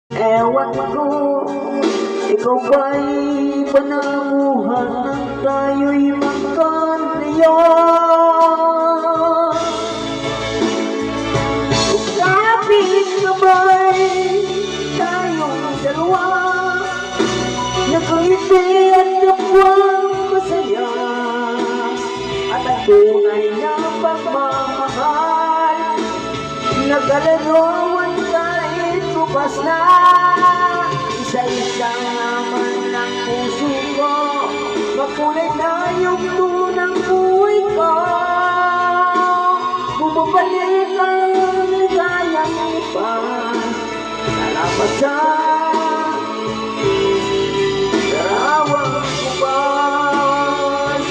Ewan ko, ikaw ba'y panamuhan ng tayo'y magkanayan? Kung kapit na ba'y tayong dalawa, nakangiti at kapwang masaya, at ang tunay na pagmamahal, nagalarawan kahit bukas na. Isa-isa naman ang puso ko, makulay na yung tunang buhay ko. Bumabalik ang ligayang iba, salamat sa darawang bukas.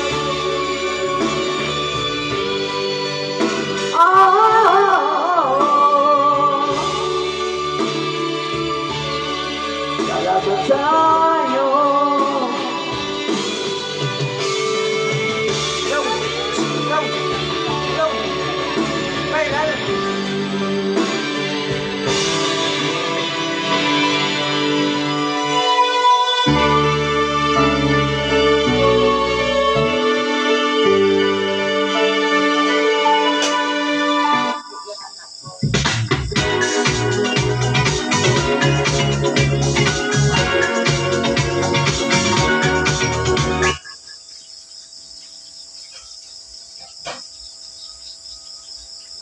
Salamat sa'yo. Go! Go! Go! Hey, hey!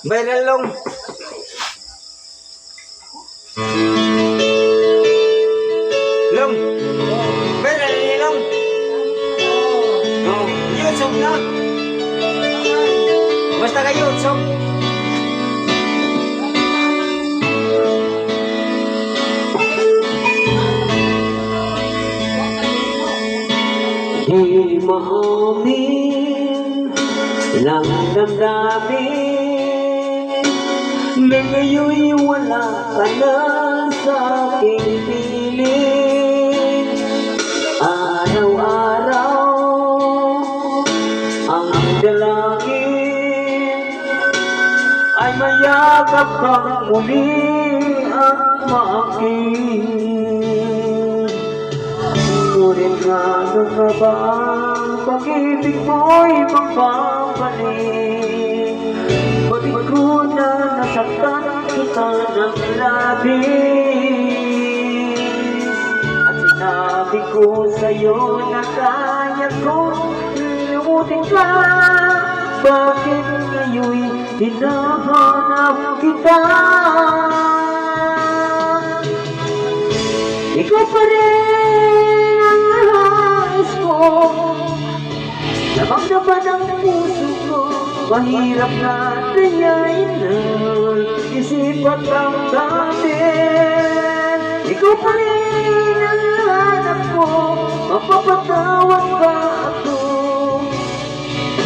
Viral long. Long. Viral ni long. Oh, YouTube na. Basta ka YouTube. Di maamin lang damdamin na ngayon'y wala ka na sa aking piling. Araw-araw ang dalangin ay mayakap kang muli at maaking. Ngunit nga na ba ang pag-ibig mo'y magbabalik? Bakit ko na nasaktan kita ng labis? At sinabi ko sa'yo na kaya kong limutin ka. Bakit ngayon'y hinahanap kita? Ikaw pa rin ang nais ko, lamang naman ang puso ko. Mahirap na tanyain ng isip at damdamin. Ikaw pa rin ang hanap ko, mapapatawad ba ako?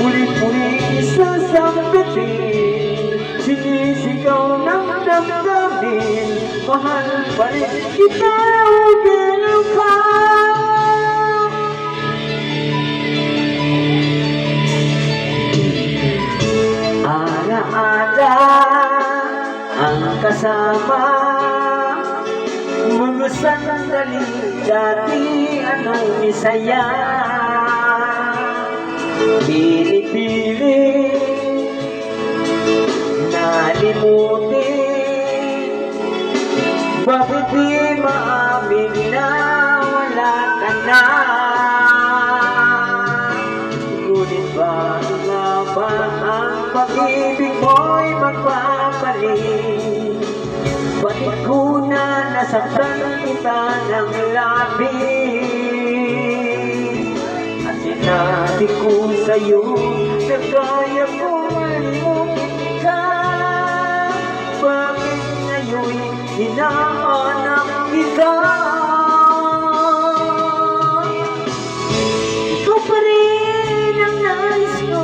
Muli-muli sasampitin, sinisigaw ng damdamin. Mahal pa rin kita o gano'n ka? Ara-ara ang kasama, mga sandali dati anong isaya. Pili-pili nalimutin, bakit di maamin na wala ka na? Ngunit ba nga ba ang pag-ibig mo'y magpapalik? Bakit ko na nasaktan kita ng labis? At sinabi ko sa'yo na kaya kong limutin ka. Bakit ngayon'y hinahanap kita? Ikaw pa rin ang nais ko,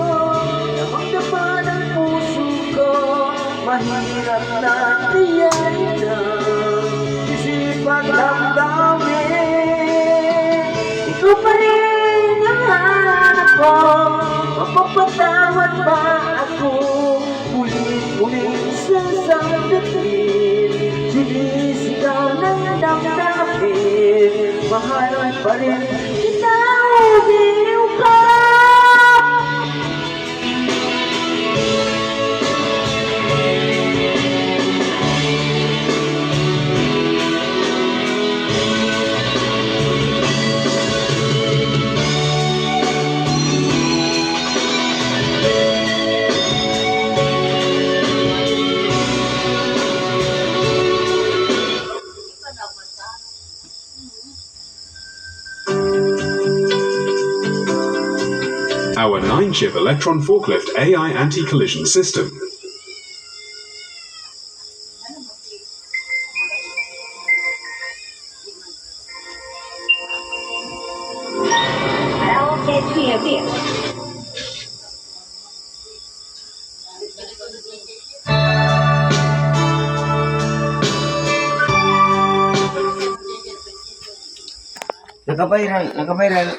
lamang naman ang puso ko. Mahirap na tiyain na isip at damdamin. Ikaw pa rin ang hanap ko, mapapatawad ba ako? Muli-muli sasagutin, sinisigaw ng damdamin, mahal pa rin kita, umiiw ka. Our 9-chip Electron Forklift AI Anti-Collision System. Nakaviral.